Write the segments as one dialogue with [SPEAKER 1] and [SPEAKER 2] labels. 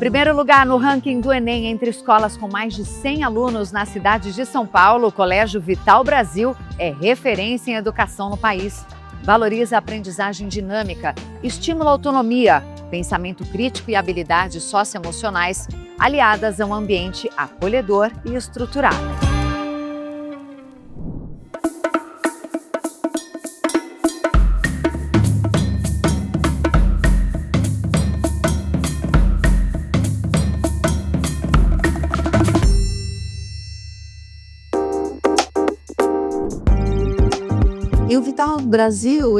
[SPEAKER 1] Primeiro lugar no ranking do Enem entre escolas com mais de 100 alunos na cidade de São Paulo, o Colégio Vital Brasil é referência em educação no país. Valoriza a aprendizagem dinâmica, estimula a autonomia, pensamento crítico e habilidades socioemocionais, aliadas a um ambiente acolhedor e estruturado.
[SPEAKER 2] E o Vital Brasil,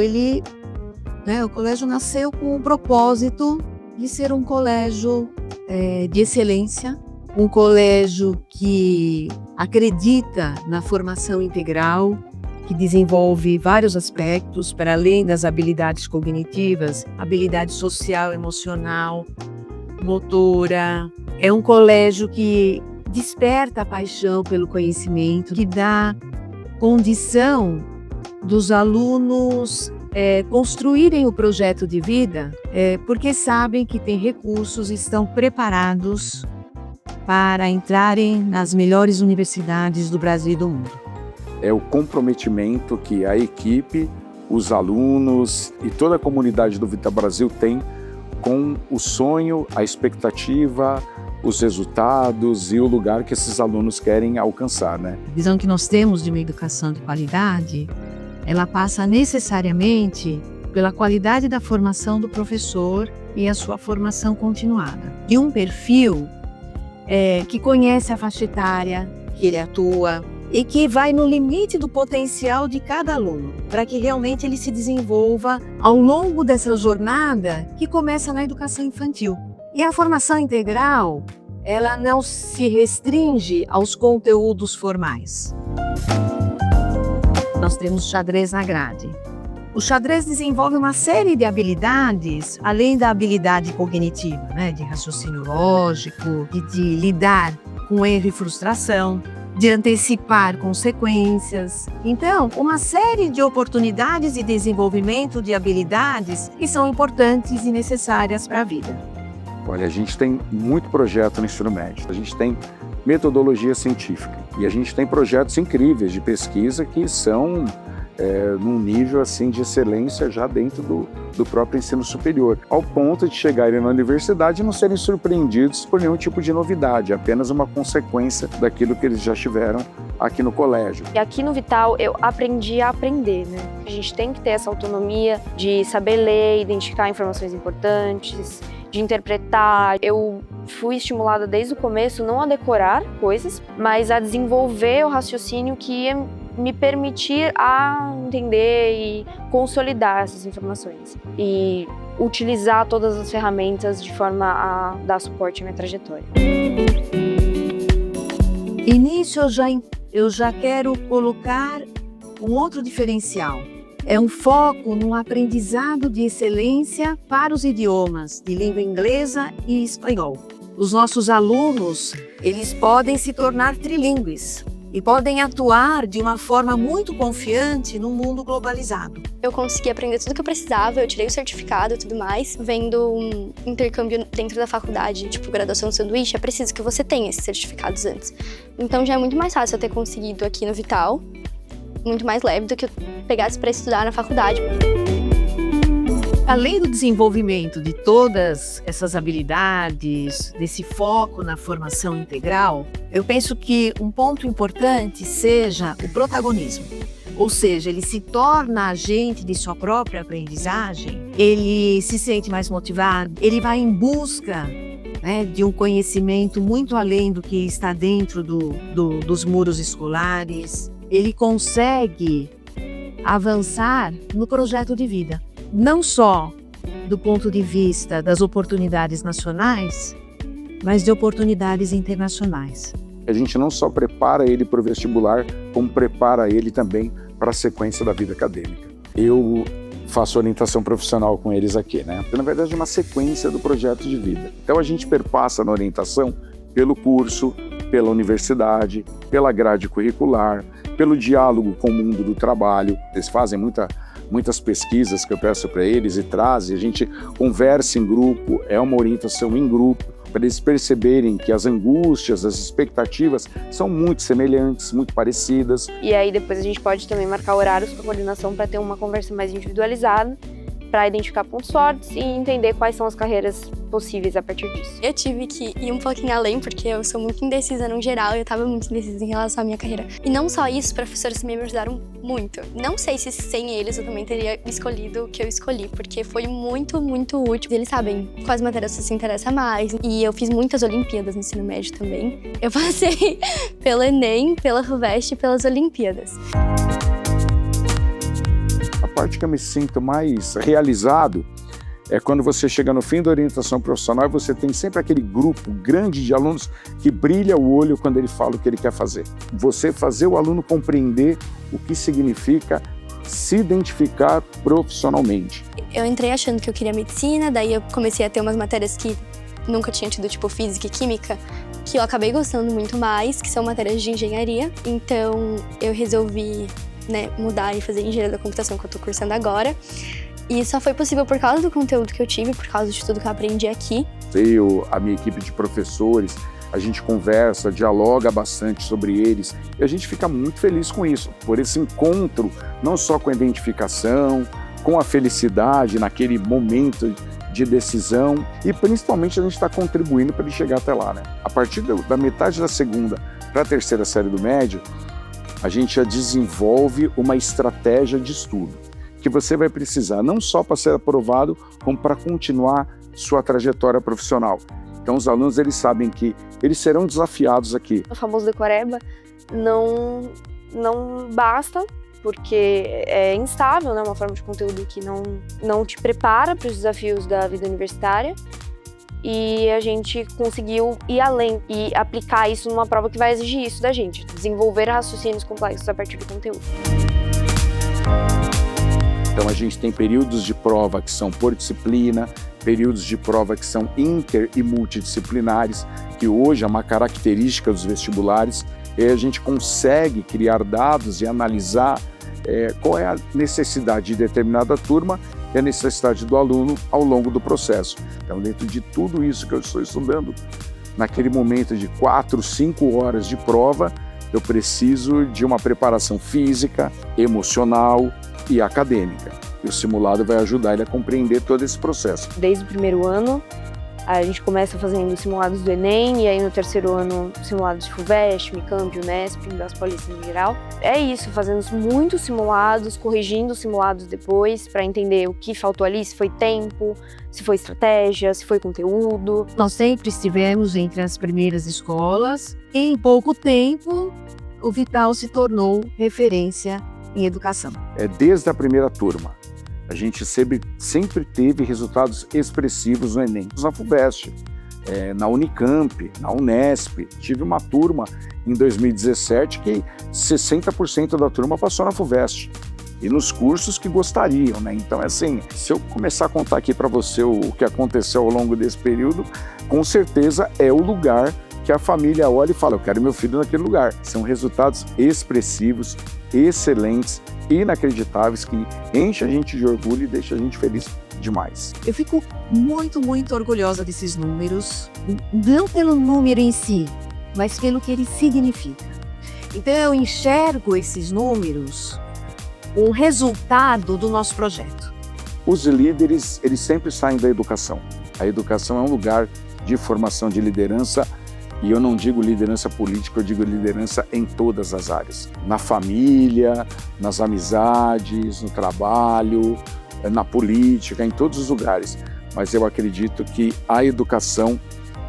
[SPEAKER 2] o colégio nasceu com o propósito de ser um colégio de excelência, um colégio que acredita na formação integral, que desenvolve vários aspectos para além das habilidades cognitivas, habilidade social, emocional, motora. É um colégio que desperta a paixão pelo conhecimento, que dá condição dos alunos construírem o projeto de vida, porque sabem que têm recursos e estão preparados para entrarem nas melhores universidades do Brasil e do mundo.
[SPEAKER 3] É o comprometimento que a equipe, os alunos e toda a comunidade do Vital Brasil tem com o sonho, a expectativa, os resultados e o lugar que esses alunos querem alcançar, né?
[SPEAKER 2] A visão que nós temos de uma educação de qualidade, ela passa necessariamente pela qualidade da formação do professor e a sua formação continuada. De um perfil que conhece a faixa etária que ele atua e que vai no limite do potencial de cada aluno, para que realmente ele se desenvolva ao longo dessa jornada que começa na educação infantil. E a formação integral, ela não se restringe aos conteúdos formais. Nós temos xadrez na grade. O xadrez desenvolve uma série de habilidades, além da habilidade cognitiva, de raciocínio lógico, de lidar com erro e frustração, de antecipar consequências. Então, uma série de oportunidades de desenvolvimento de habilidades que são importantes e necessárias para a vida.
[SPEAKER 3] Olha, a gente tem muito projeto no ensino médio, a gente tem metodologia científica e a gente tem projetos incríveis de pesquisa que são num nível assim de excelência já dentro do próprio ensino superior, ao ponto de chegarem na universidade e não serem surpreendidos por nenhum tipo de novidade, apenas uma consequência daquilo que eles já tiveram aqui no colégio.
[SPEAKER 4] E aqui no Vital eu aprendi a aprender, A gente tem que ter essa autonomia de saber ler, identificar informações importantes, de interpretar. Eu fui estimulada desde o começo não a decorar coisas, mas a desenvolver o raciocínio que ia me permitir a entender e consolidar essas informações e utilizar todas as ferramentas de forma a dar suporte à minha trajetória.
[SPEAKER 2] E nisso eu já quero colocar um outro diferencial. É um foco no aprendizado de excelência para os idiomas de língua inglesa e espanhol. Os nossos alunos, eles podem se tornar trilíngues e podem atuar de uma forma muito confiante no mundo globalizado.
[SPEAKER 5] Eu consegui aprender tudo o que eu precisava, eu tirei o certificado e tudo mais. Vendo um intercâmbio dentro da faculdade, tipo graduação de sanduíche, é preciso que você tenha esses certificados antes. Então já é muito mais fácil eu ter conseguido aqui no Vital, muito mais leve do que eu pegasse para estudar na faculdade.
[SPEAKER 2] Além do desenvolvimento de todas essas habilidades, desse foco na formação integral, eu penso que um ponto importante seja o protagonismo. Ou seja, ele se torna agente de sua própria aprendizagem, ele se sente mais motivado, ele vai em busca de um conhecimento muito além do que está dentro dos muros escolares. Ele consegue avançar no projeto de vida. Não só do ponto de vista das oportunidades nacionais, mas de oportunidades internacionais.
[SPEAKER 3] A gente não só prepara ele para o vestibular, como prepara ele também para a sequência da vida acadêmica. Eu faço orientação profissional com eles aqui, Na verdade, é uma sequência do projeto de vida. Então a gente perpassa na orientação pelo curso, pela universidade, pela grade curricular, pelo diálogo com o mundo do trabalho. Eles fazem muitas pesquisas que eu peço para eles e trazem, a gente conversa em grupo, é uma orientação em grupo, para eles perceberem que as angústias, as expectativas são muito semelhantes, muito parecidas.
[SPEAKER 4] E aí depois a gente pode também marcar horários com a coordenação para ter uma conversa mais individualizada, para identificar pontos fortes e entender quais são as carreiras possíveis a partir disso.
[SPEAKER 5] Eu tive que ir um pouquinho além, porque eu sou muito indecisa no geral, e eu tava muito indecisa em relação à minha carreira. E não só isso, os professores também me ajudaram muito. Não sei se sem eles eu também teria escolhido o que eu escolhi, porque foi muito, muito útil. Eles sabem quais matérias você se interessa mais. E eu fiz muitas Olimpíadas no ensino médio também. Eu passei pelo Enem, pela FUVEST e pelas Olimpíadas.
[SPEAKER 3] A parte que eu me sinto mais realizado é quando você chega no fim da orientação profissional e você tem sempre aquele grupo grande de alunos que brilha o olho quando ele fala o que ele quer fazer. Você fazer o aluno compreender o que significa se identificar profissionalmente.
[SPEAKER 5] Eu entrei achando que eu queria medicina, daí eu comecei a ter umas matérias que nunca tinha tido, tipo física e química, que eu acabei gostando muito mais, que são matérias de engenharia. Então eu resolvi mudar e fazer engenharia da computação, que eu tô cursando agora. E só foi possível por causa do conteúdo que eu tive, por causa de tudo que eu aprendi aqui.
[SPEAKER 3] A minha equipe de professores, a gente conversa, dialoga bastante sobre eles e a gente fica muito feliz com isso, por esse encontro, não só com a identificação, com a felicidade naquele momento de decisão e principalmente a gente está contribuindo para ele chegar até lá, né? A partir da metade da segunda para a terceira série do médio, a gente já desenvolve uma estratégia de estudo que você vai precisar não só para ser aprovado, como para continuar sua trajetória profissional. Então os alunos eles sabem que eles serão desafiados aqui.
[SPEAKER 4] O famoso decoreba não basta, porque é instável, né? Uma forma de conteúdo que não te prepara para os desafios da vida universitária. E a gente conseguiu ir além e aplicar isso numa prova que vai exigir isso da gente, desenvolver raciocínios complexos a partir do conteúdo.
[SPEAKER 3] Então a gente tem períodos de prova que são por disciplina, períodos de prova que são inter e multidisciplinares, que hoje é uma característica dos vestibulares, e a gente consegue criar dados e analisar qual é a necessidade de determinada turma e a necessidade do aluno ao longo do processo. Então, dentro de tudo isso que eu estou estudando, naquele momento de 4, 5 horas de prova, eu preciso de uma preparação física, emocional e acadêmica. E o simulado vai ajudar ele a compreender todo esse processo.
[SPEAKER 4] Desde o primeiro ano, a gente começa fazendo simulados do Enem, e aí no terceiro ano, simulados de FUVEST, Unicamp, Unesp, das Paulistas em geral. É isso, fazendo muitos simulados, corrigindo os simulados depois, para entender o que faltou ali, se foi tempo, se foi estratégia, se foi conteúdo.
[SPEAKER 2] Nós sempre estivemos entre as primeiras escolas, e em pouco tempo, o Vital se tornou referência em educação.
[SPEAKER 3] Desde a primeira turma. A gente sempre teve resultados expressivos no Enem. Na FUVEST, na Unicamp, na Unesp. Tive uma turma em 2017 que 60% da turma passou na FUVEST. E nos cursos que gostariam, né? Então, assim, se eu começar a contar aqui para você o que aconteceu ao longo desse período, com certeza é o lugar que a família olha e fala, eu quero meu filho naquele lugar. São resultados expressivos, excelentes, inacreditáveis, que enche a gente de orgulho e deixa a gente feliz demais.
[SPEAKER 2] Eu fico muito, muito orgulhosa desses números, não pelo número em si, mas pelo que ele significa. Então eu enxergo esses números um resultado do nosso projeto.
[SPEAKER 3] Os líderes, eles sempre saem da educação. A educação é um lugar de formação de liderança. E eu não digo liderança política, eu digo liderança em todas as áreas. Na família, nas amizades, no trabalho, na política, em todos os lugares. Mas eu acredito que a educação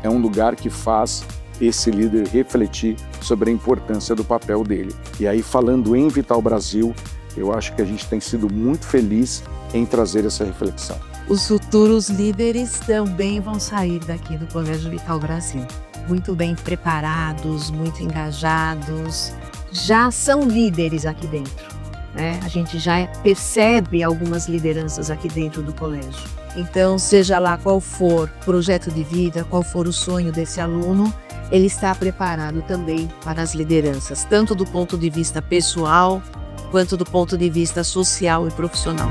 [SPEAKER 3] é um lugar que faz esse líder refletir sobre a importância do papel dele. E aí, falando em Vital Brasil, eu acho que a gente tem sido muito feliz em trazer essa reflexão.
[SPEAKER 2] Os futuros líderes também vão sair daqui do Colégio Vital Brasil. Muito bem preparados, muito engajados, já são líderes aqui dentro, né? A gente já percebe algumas lideranças aqui dentro do colégio. Então, seja lá qual for o projeto de vida, qual for o sonho desse aluno, ele está preparado também para as lideranças, tanto do ponto de vista pessoal, quanto do ponto de vista social e profissional.